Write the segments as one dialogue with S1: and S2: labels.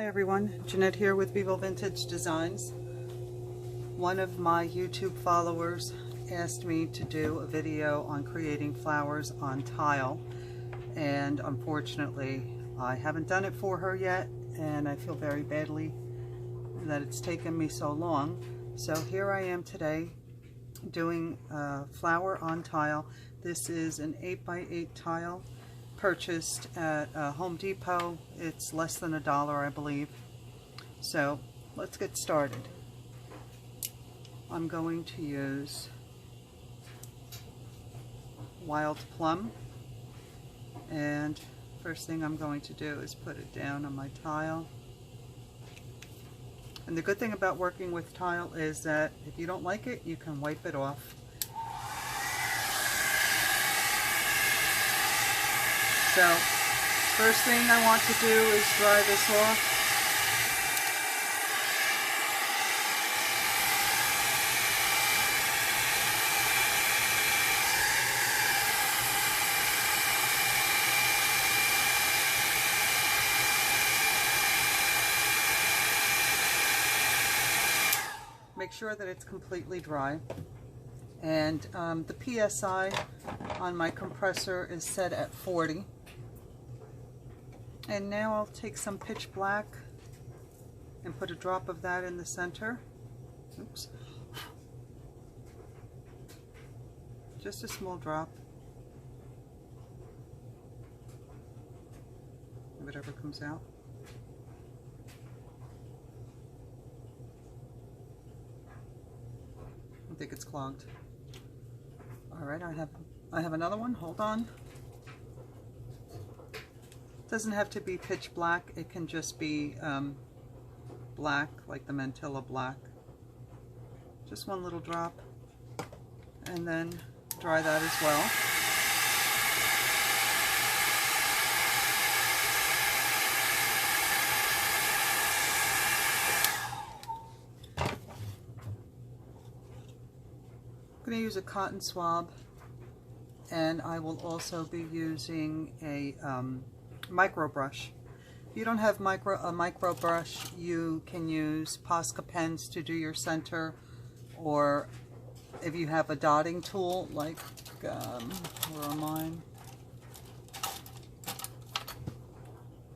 S1: Hi everyone, Jeanette here with Vivo Vintage Designs. One of my YouTube followers asked me to do a video on creating flowers on tile, and unfortunately I haven't done it for her yet, and I feel very badly that it's taken me so long. So here I am today doing a flower on tile. This is an 8x8 tile purchased at Home Depot. It's less than $1, I believe. So let's get started. I'm going to use Wild Plum, and first thing I'm going to do is put it down on my tile. And the good thing about working with tile is that if you don't like it, you can wipe it off. So, first thing I want to do is dry this off. Make sure that it's completely dry. And the PSI on my compressor is set at 40. And now I'll take some pitch black and put a drop of that in the center. Oops. Just a small drop. Whatever comes out. I think it's clogged. All right, I have another one. Hold on. Doesn't have to be pitch black. It can just be black, like the Mantilla black. Just one little drop, and then dry that as well. I'm going to use a cotton swab, and I will also be using a micro brush. If you don't have a micro brush, you can use Posca pens to do your center, or if you have a dotting tool like where are mine?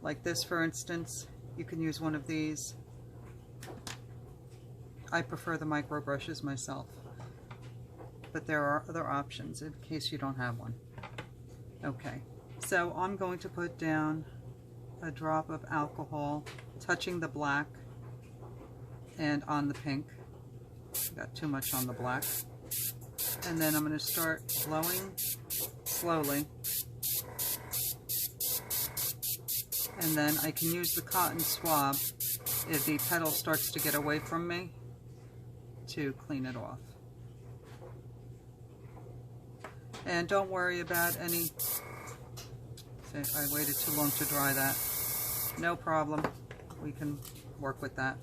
S1: Like this, for instance, you can use one of these. I prefer the micro brushes myself, but there are other options in case you don't have one. Okay, so I'm going to put down a drop of alcohol, touching the black and on the pink. Got too much on the black. And then I'm going to start blowing slowly. And then I can use the cotton swab if the petal starts to get away from me to clean it off. And don't worry about any, if I waited too long to dry that, no problem, we can work with that.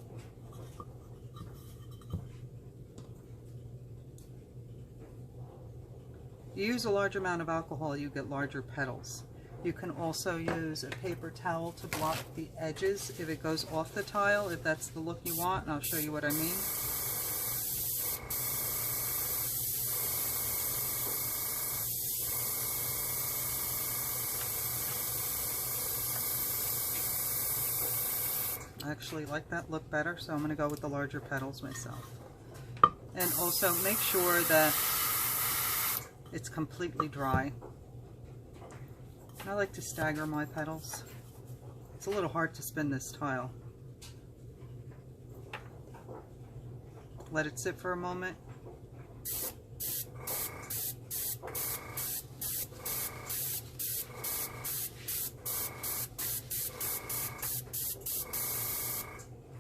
S1: You use a large amount of alcohol, you get larger petals. You can also use a paper towel to block the edges if it goes off the tile, if that's the look you want, and I'll show you what I mean. I actually like that look better, so I'm going to go with the larger petals myself. And also make sure that it's completely dry. I like to stagger my petals. It's a little hard to spin this tile. Let it sit for a moment.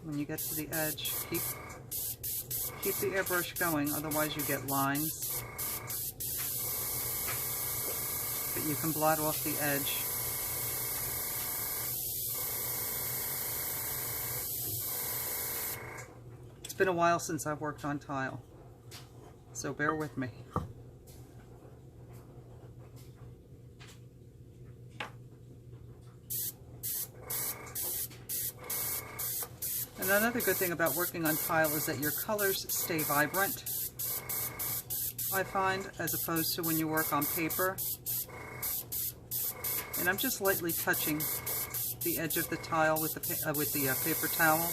S1: When you get to the edge, keep the airbrush going, otherwise you get lines. But you can blot off the edge. It's been a while since I've worked on tile, so bear with me. And another good thing about working on tile is that your colors stay vibrant, I find, as opposed to when you work on paper. And I'm just lightly touching the edge of the tile with the paper towel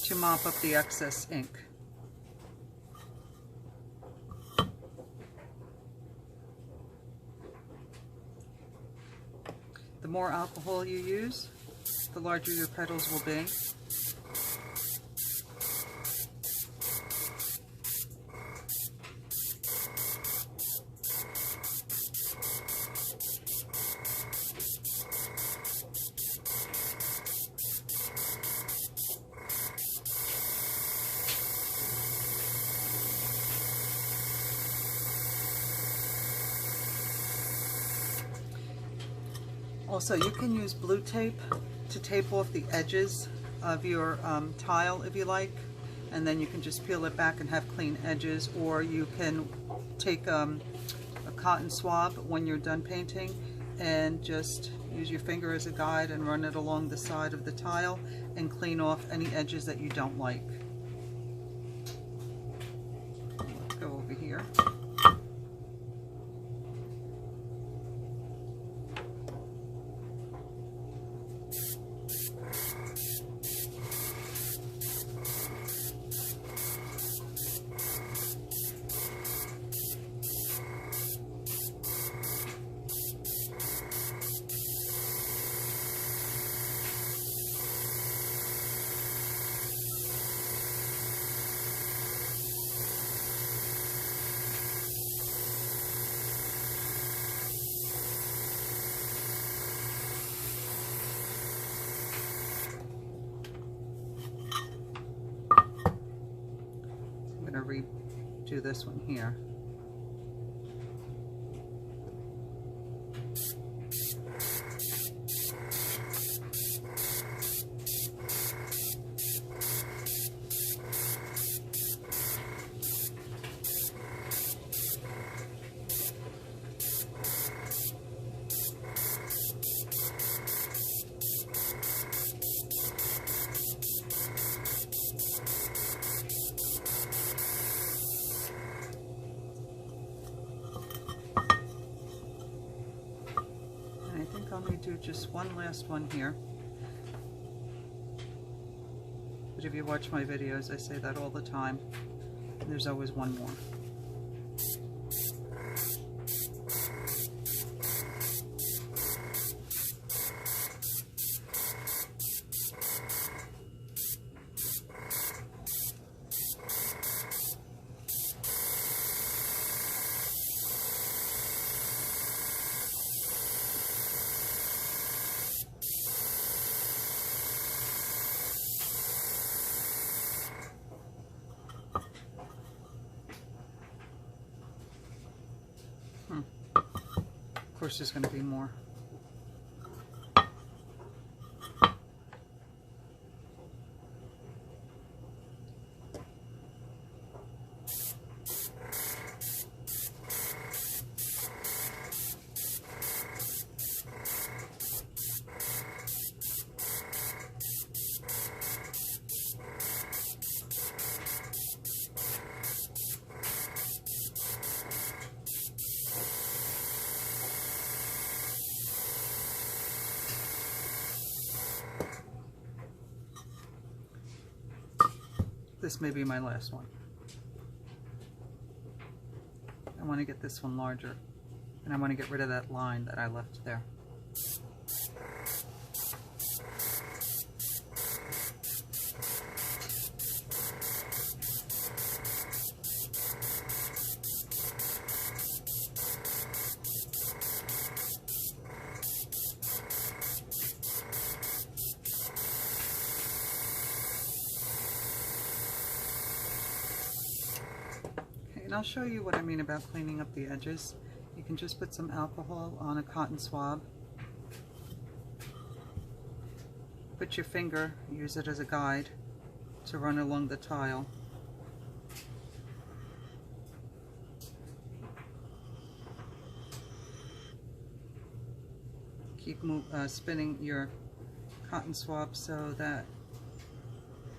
S1: to mop up the excess ink. The more alcohol you use, the larger your petals will be. Also, you can use blue tape to tape off the edges of your tile if you like, and then you can just peel it back and have clean edges, or you can take a cotton swab when you're done painting and just use your finger as a guide and run it along the side of the tile and clean off any edges that you don't like. Let's go over here. Redo this one here. Let me do just one last one here. But if you watch my videos, I say that all the time. And there's always one more. Of course, there's going to be more. This may be my last one. I want to get this one larger, and I want to get rid of that line that I left there. And I'll show you what I mean about cleaning up the edges. You can just put some alcohol on a cotton swab. Put your finger, use it as a guide to run along the tile. Keep spinning your cotton swab so that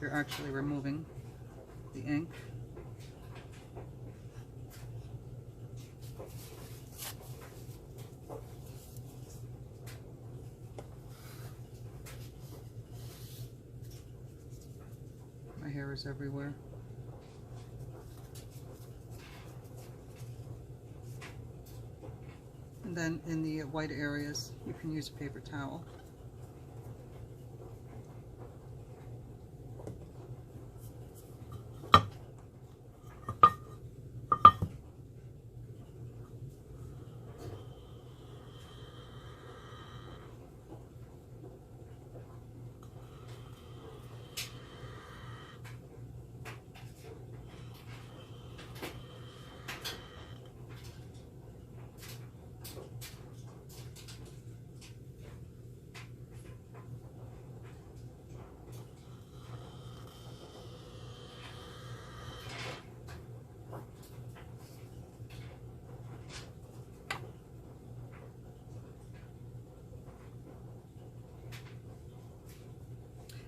S1: you're actually removing the ink. My hair is everywhere. And then in the white areas, you can use a paper towel.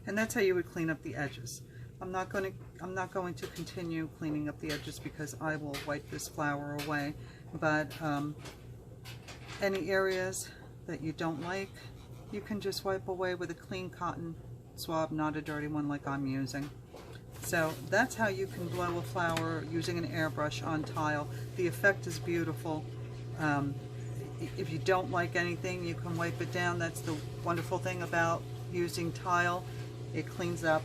S1: And that's how you would clean up the edges. I'm not going to continue cleaning up the edges because I will wipe this flower away. But any areas that you don't like, you can just wipe away with a clean cotton swab, not a dirty one like I'm using. So that's how you can blow a flower using an airbrush on tile. The effect is beautiful. If you don't like anything, you can wipe it down. That's the wonderful thing about using tile. It cleans up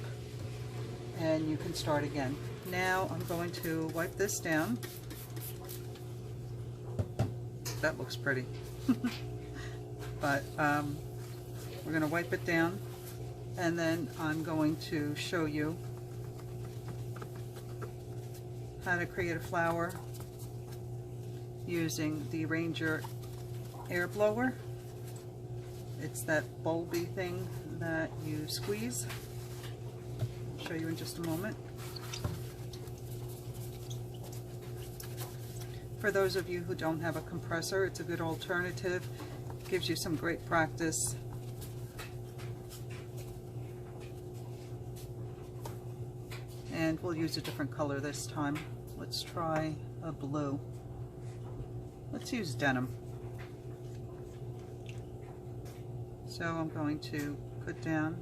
S1: and you can start again. Now I'm going to wipe this down. That looks pretty. But we're going to wipe it down, and then I'm going to show you how to create a flower using the Ranger air blower. It's that bulby thing that you squeeze. I'll show you in just a moment. For those of you who don't have a compressor, it's a good alternative. Gives you some great practice. And we'll use a different color this time. Let's try a blue. Let's use denim. So I'm going to put down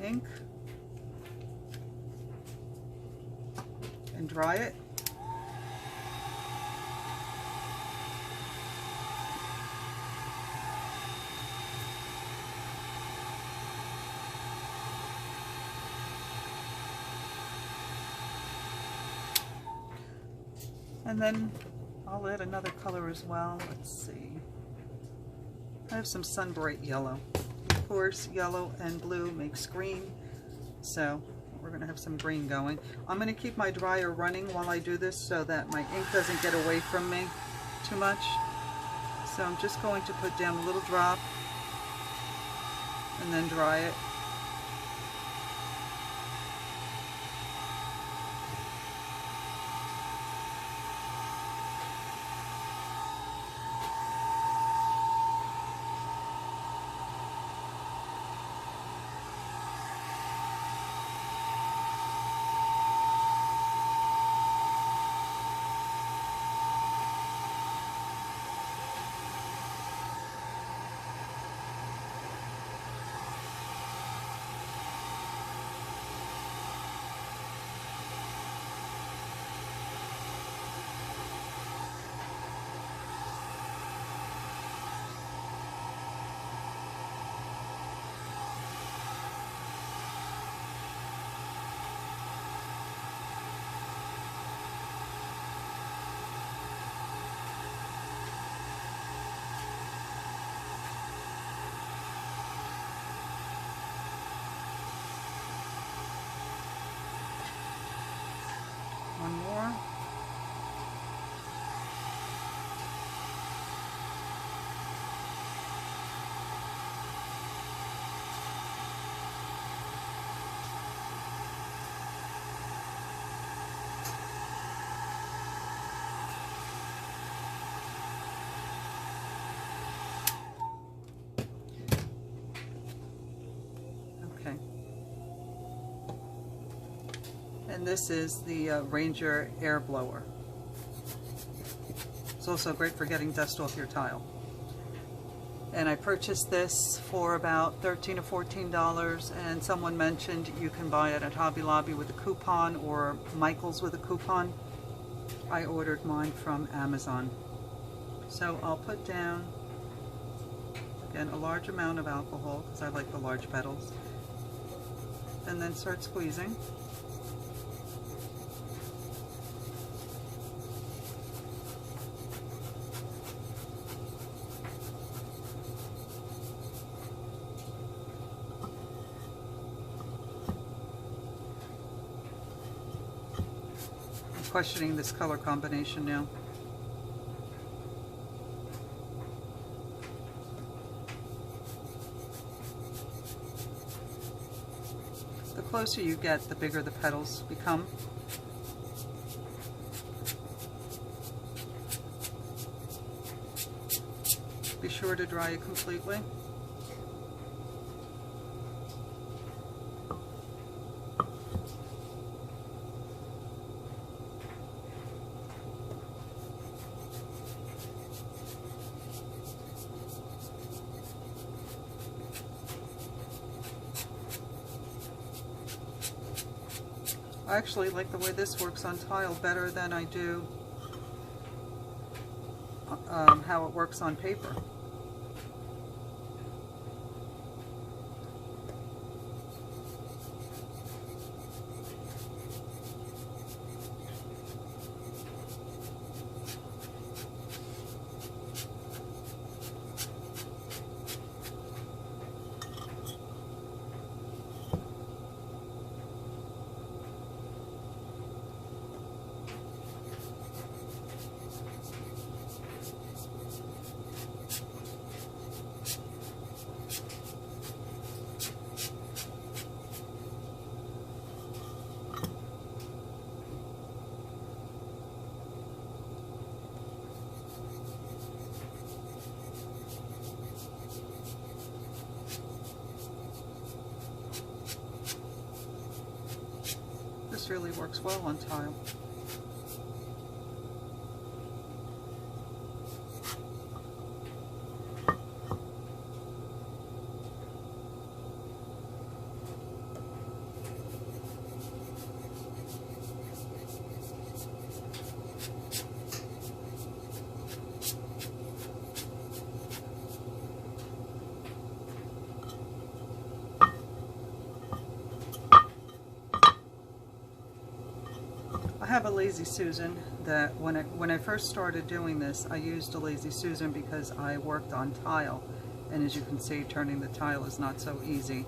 S1: ink and dry it. And then I'll add another color as well. Let's see. I have some Sunbright yellow. Of course, yellow and blue makes green, so we're going to have some green going. I'm going to keep my dryer running while I do this so that my ink doesn't get away from me too much. So I'm just going to put down a little drop and then dry it. One more. Okay. And this is the Ranger air blower. It's also great for getting dust off your tile. And I purchased this for about $13 or $14, and someone mentioned you can buy it at Hobby Lobby with a coupon or Michael's with a coupon. I ordered mine from Amazon. So I'll put down, again, a large amount of alcohol because I like the large petals, and then start squeezing. Questioning this color combination now. The closer you get, the bigger the petals become. Be sure to dry it completely. I actually like the way this works on tile better than I do how it works on paper. This really works well on tile. I have a Lazy Susan that when I first started doing this, I used a Lazy Susan because I worked on tile, and as you can see, turning the tile is not so easy.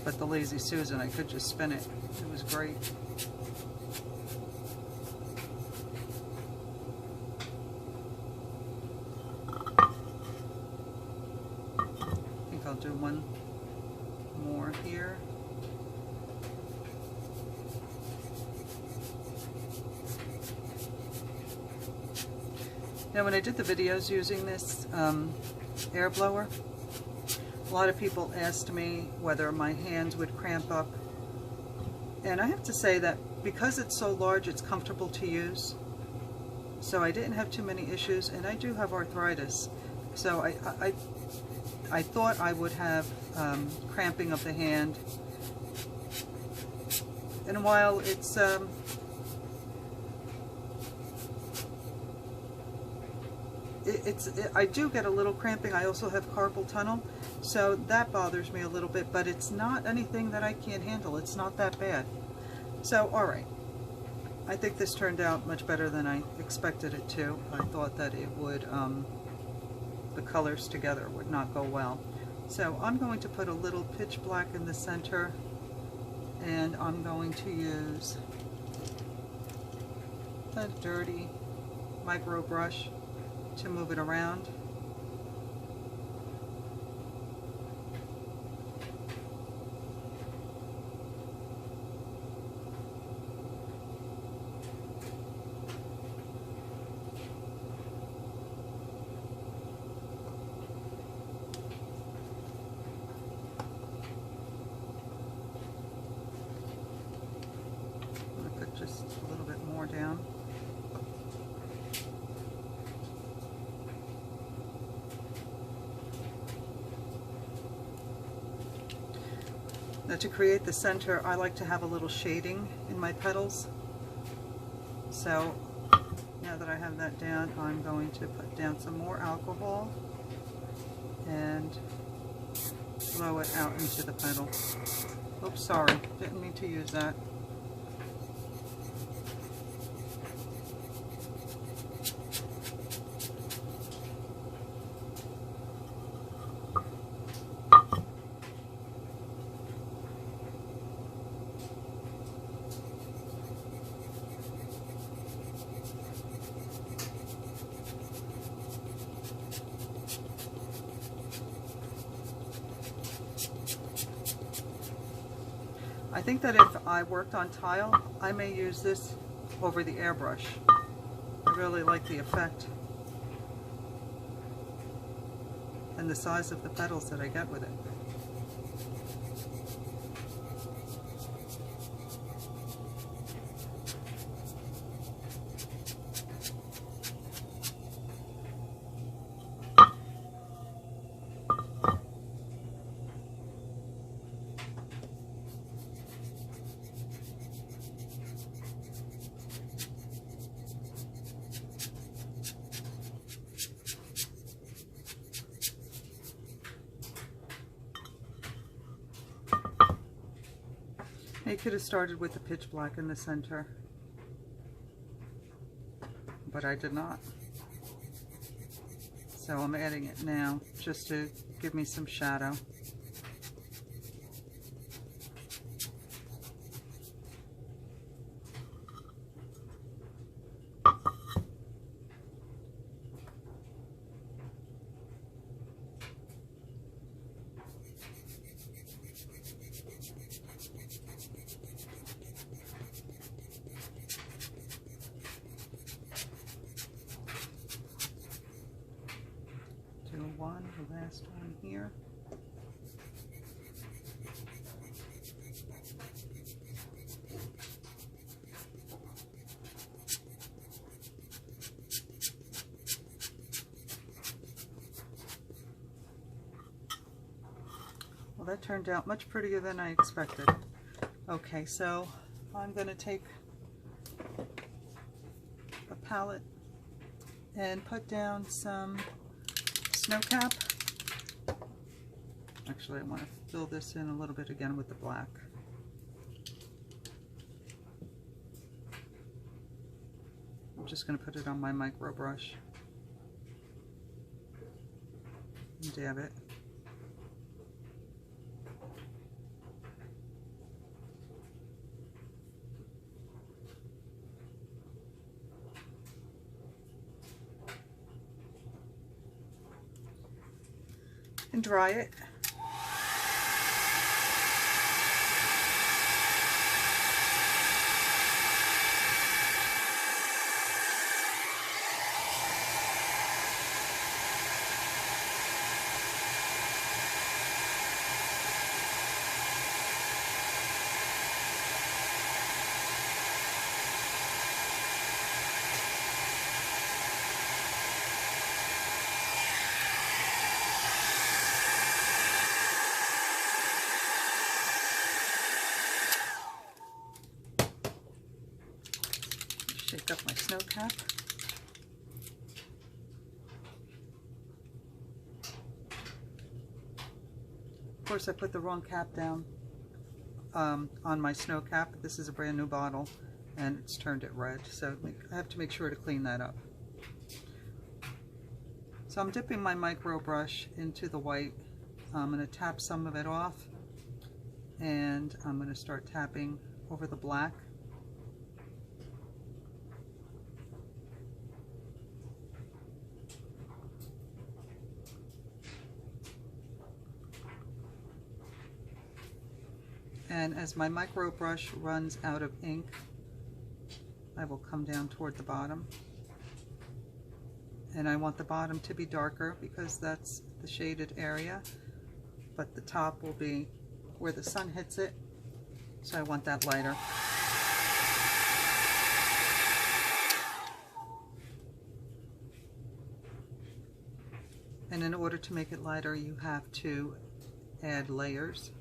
S1: But the Lazy Susan, I could just spin it. It was great. I think I'll do one more here. Now, when I did the videos using this air blower, a lot of people asked me whether my hands would cramp up. And I have to say that because it's so large, it's comfortable to use. So I didn't have too many issues, and I do have arthritis. So I thought I would have cramping of the hand. And while it's I do get a little cramping. I also have carpal tunnel, so that bothers me a little bit, but it's not anything that I can't handle. It's not that bad. So, alright. I think this turned out much better than I expected it to. I thought that it would, the colors together would not go well. So I'm going to put a little pitch black in the center, and I'm going to use a dirty micro brush to move it around. down. Now to create the center, I like to have a little shading in my petals. So now that I have that down, I'm going to put down some more alcohol and blow it out into the petal. Oops, sorry, didn't mean to use that. I think that if I worked on tile, I may use this over the airbrush. I really like the effect and the size of the petals that I get with it. I could have started with the pitch black in the center, but I did not. So I'm adding it now just to give me some shadow. The last one here. Well, that turned out much prettier than I expected. Okay, so I'm going to take a palette and put down some snow cap. Actually, I want to fill this in a little bit again with the black. I'm just going to put it on my micro brush and dab it. And dry it. Shake up my snow cap. Of course, I put the wrong cap down on my snow cap. This is a brand new bottle and it's turned it red, so I have to make sure to clean that up. So I'm dipping my micro brush into the white. I'm going to tap some of it off and I'm going to start tapping over the black. And as my micro brush runs out of ink, I will come down toward the bottom. And I want the bottom to be darker because that's the shaded area, but the top will be where the sun hits it, so I want that lighter. in order to make it lighter, you have to add layers.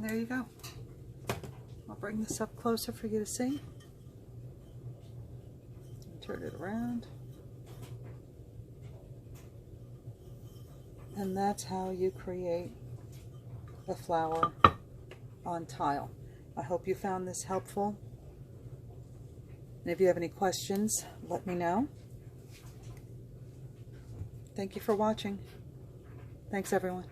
S1: And there you go. I'll bring this up closer for you to see. Turn it around. And that's how you create a flower on tile. I hope you found this helpful. And if you have any questions, let me know. Thank you for watching. Thanks, everyone.